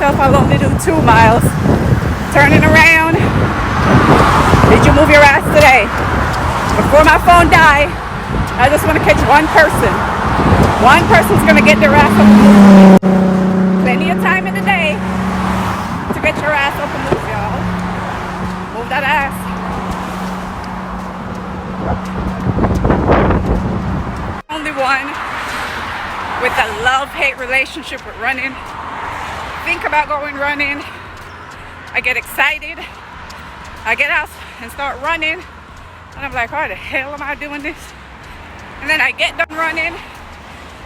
myself I'll only do 2 miles. Turning around. Did you move your ass today? Before my phone die, I just want to catch one person. One person's going to get their ass up and move. Plenty of time in the day to get your ass up and move, y'all. Move that ass. Only one with a love-hate relationship with running. Think about going running. I get excited. I get out and start running. And I'm like, why the hell am I doing this? And then I get done running.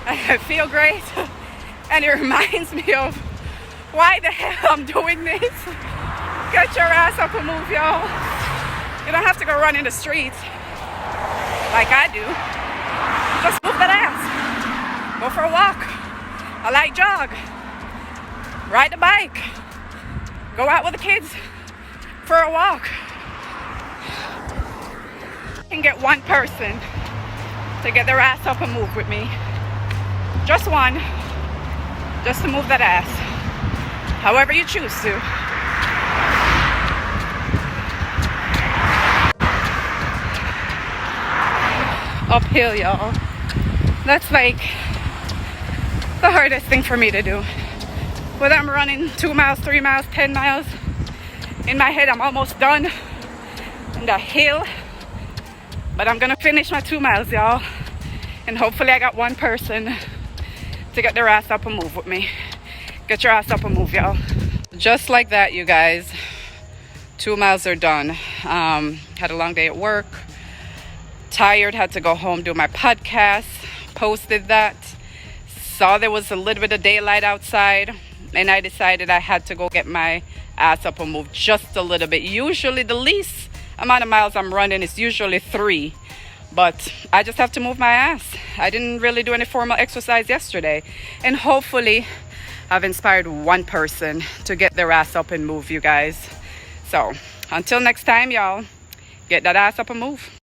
I feel great. And it reminds me of why the hell I'm doing this. Get your ass up and move, y'all. You don't have to go run in the streets like I do. Just move that ass. Go for a walk. A light jog. Ride the bike. Go out with the kids for a walk. I can get one person to get their ass up and move with me. Just one. Just to move that ass. However you choose to. Uphill, y'all. That's like the hardest thing for me to do. Whether I'm running 2 miles, 3 miles, 10 miles, in my head I'm almost done in the hill. But I'm gonna finish my 2 miles, y'all. And hopefully I got one person to get their ass up and move with me. Get your ass up and move, y'all. Just like that, you guys. 2 miles are done. Had a long day at work. Tired, had to go home, do my podcast. Posted that. Saw there was a little bit of daylight outside. And I decided I had to go get my ass up and move just a little bit. Usually the least amount of miles I'm running is usually 3. But I just have to move my ass. I didn't really do any formal exercise yesterday. And hopefully I've inspired one person to get their ass up and move, you guys. So until next time, y'all, get that ass up and move.